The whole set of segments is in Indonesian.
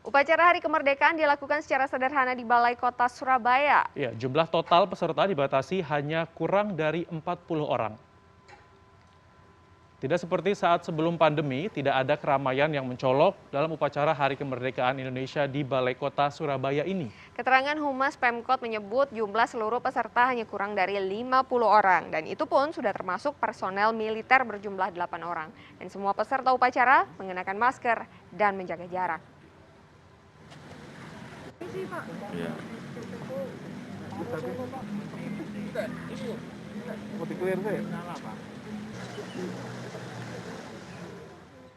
Upacara Hari Kemerdekaan dilakukan secara sederhana di Balai Kota Surabaya. Ya, jumlah total peserta dibatasi hanya kurang dari 40 orang. Tidak seperti saat sebelum pandemi, tidak ada keramaian yang mencolok dalam upacara Hari Kemerdekaan Indonesia di Balai Kota Surabaya ini. Keterangan Humas Pemkot menyebut jumlah seluruh peserta hanya kurang dari 50 orang. Dan itu pun sudah termasuk personel militer berjumlah 8 orang. Dan semua peserta upacara mengenakan masker dan menjaga jarak.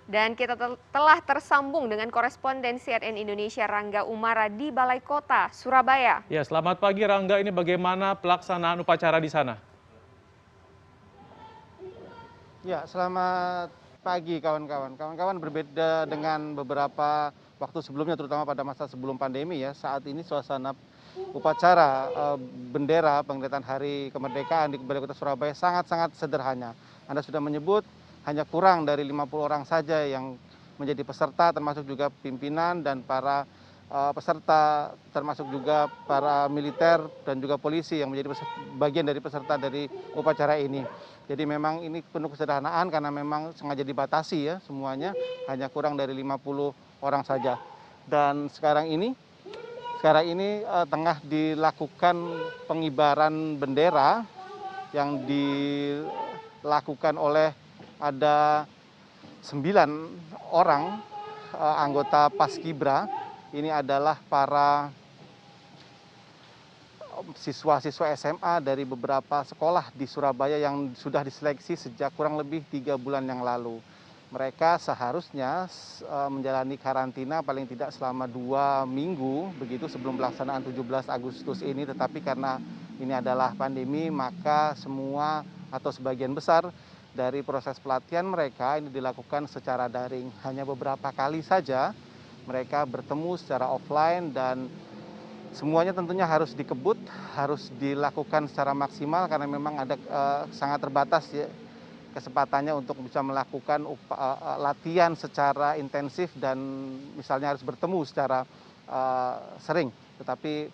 Dan kita telah tersambung dengan koresponden CNN Indonesia Rangga Umara di Balai Kota Surabaya. Ya, selamat pagi Rangga. Ini bagaimana pelaksanaan upacara di sana? Ya, selamat pagi kawan-kawan. Kawan-kawan, berbeda dengan beberapa waktu sebelumnya, terutama pada masa sebelum pandemi ya. Saat ini suasana upacara bendera pengibaran Hari Kemerdekaan di Balai Kota Surabaya sangat-sangat sederhana. Anda sudah menyebut hanya kurang dari 50 orang saja yang menjadi peserta, termasuk juga pimpinan dan para peserta, termasuk juga para militer dan juga polisi yang menjadi bagian dari peserta dari upacara ini. Jadi memang ini penuh kesederhanaan karena memang sengaja dibatasi ya semuanya, hanya kurang dari 50 orang saja. Dan sekarang ini tengah dilakukan pengibaran bendera yang dilakukan oleh ada 9 orang anggota Paskibra. Ini adalah para siswa-siswa SMA dari beberapa sekolah di Surabaya yang sudah diseleksi sejak kurang lebih 3 bulan yang lalu. Mereka seharusnya menjalani karantina paling tidak selama 2 minggu begitu sebelum pelaksanaan 17 Agustus ini, tetapi karena ini adalah pandemi maka semua atau sebagian besar dari proses pelatihan mereka ini dilakukan secara daring. Hanya beberapa kali saja mereka bertemu secara offline dan semuanya tentunya harus dikebut, harus dilakukan secara maksimal karena memang ada sangat terbatas ya kesempatannya untuk bisa melakukan latihan secara intensif dan misalnya harus bertemu secara sering. Tetapi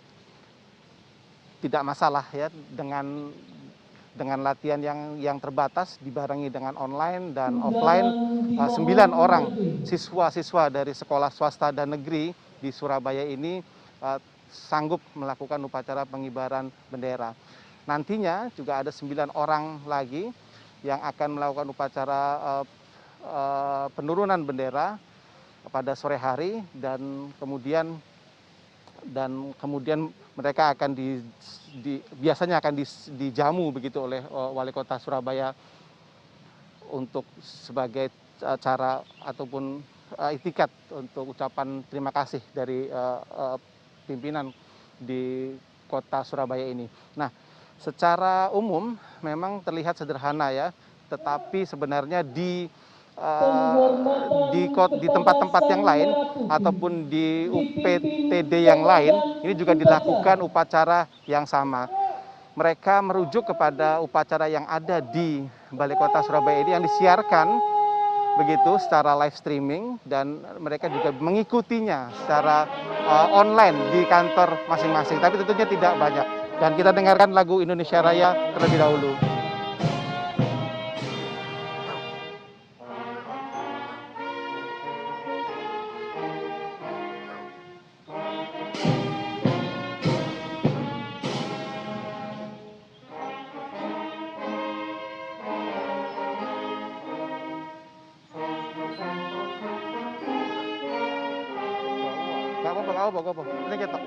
tidak masalah ya dengan latihan yang terbatas dibarengi dengan online dan offline. 9 orang siswa-siswa dari sekolah swasta dan negeri di Surabaya ini sanggup melakukan upacara pengibaran bendera. Nantinya juga ada 9 orang lagi yang akan melakukan upacara penurunan bendera pada sore hari dan kemudian mereka akan biasanya akan dijamu begitu oleh Wali Kota Surabaya untuk sebagai cara ataupun itikat untuk ucapan terima kasih dari pimpinan di Kota Surabaya ini. Nah, secara umum memang terlihat sederhana ya, tetapi sebenarnya di tempat-tempat yang lain ataupun di UPTD yang lain ini juga dilakukan upacara yang sama. Mereka merujuk kepada upacara yang ada di Balai Kota Surabaya ini yang disiarkan begitu secara live streaming dan mereka juga mengikutinya secara online di kantor masing-masing, tapi tentunya tidak banyak. Dan kita dengarkan lagu Indonesia Raya terlebih dahulu. Gak apa-apa, ini kita.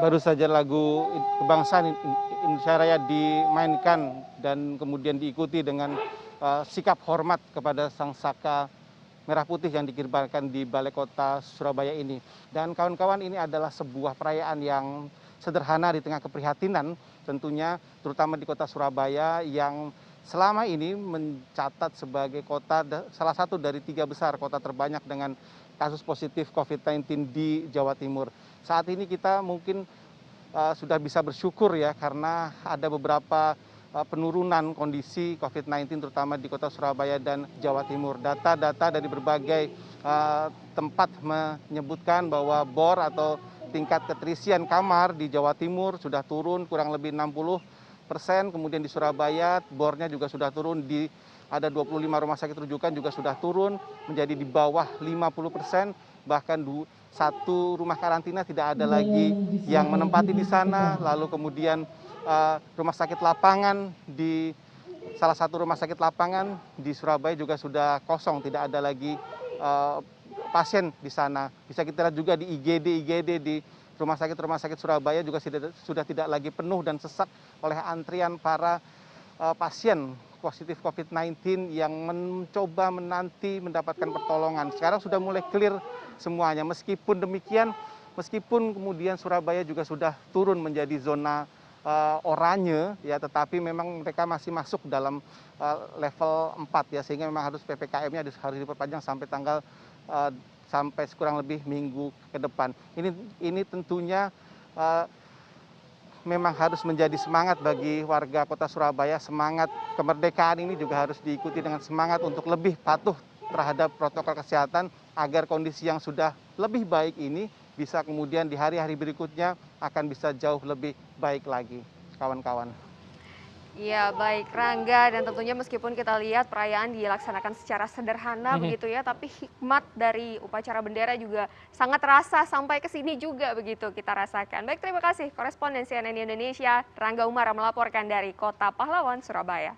baru saja lagu kebangsaan Indonesia Raya dimainkan dan kemudian diikuti dengan sikap hormat kepada Sang Saka Merah Putih yang dikibarkan di Balai Kota Surabaya ini. Dan kawan-kawan, ini adalah sebuah perayaan yang sederhana di tengah keprihatinan tentunya, terutama di kota Surabaya yang selama ini mencatat sebagai kota salah satu dari 3 besar kota terbanyak dengan kasus positif COVID-19 di Jawa Timur. Saat ini kita mungkin sudah bisa bersyukur ya, karena ada beberapa penurunan kondisi COVID-19 terutama di kota Surabaya dan Jawa Timur. Data-data dari berbagai tempat menyebutkan bahwa bor atau tingkat keterisian kamar di Jawa Timur sudah turun kurang lebih 60%, kemudian di Surabaya bornya juga sudah turun, ada 25 rumah sakit rujukan juga sudah turun menjadi di bawah 50%, bahkan satu rumah karantina tidak ada lagi yang menempati di sana. Lalu kemudian rumah sakit lapangan salah satu rumah sakit lapangan di Surabaya juga sudah kosong, tidak ada lagi pasien di sana. Bisa kita lihat juga di IGD di rumah sakit Surabaya juga sudah tidak lagi penuh dan sesak oleh antrian para pasien positif COVID-19 yang mencoba menanti mendapatkan pertolongan. Sekarang sudah mulai clear semuanya. Meskipun demikian, meskipun kemudian Surabaya juga sudah turun menjadi zona oranye ya, tetapi memang mereka masih masuk dalam level 4 ya, sehingga memang harus PPKM-nya harus diperpanjang sampai sampai kurang lebih minggu ke depan. Ini tentunya memang harus menjadi semangat bagi warga kota Surabaya. Semangat kemerdekaan ini juga harus diikuti dengan semangat untuk lebih patuh terhadap protokol kesehatan agar kondisi yang sudah lebih baik ini bisa kemudian di hari-hari berikutnya akan bisa jauh lebih baik lagi, kawan-kawan. Ya, baik Rangga, dan tentunya meskipun kita lihat perayaan dilaksanakan secara sederhana begitu ya, tapi hikmat dari upacara bendera juga sangat terasa sampai ke sini juga begitu kita rasakan. Baik, terima kasih koresponden CNN Indonesia Rangga Umara melaporkan dari Kota Pahlawan, Surabaya.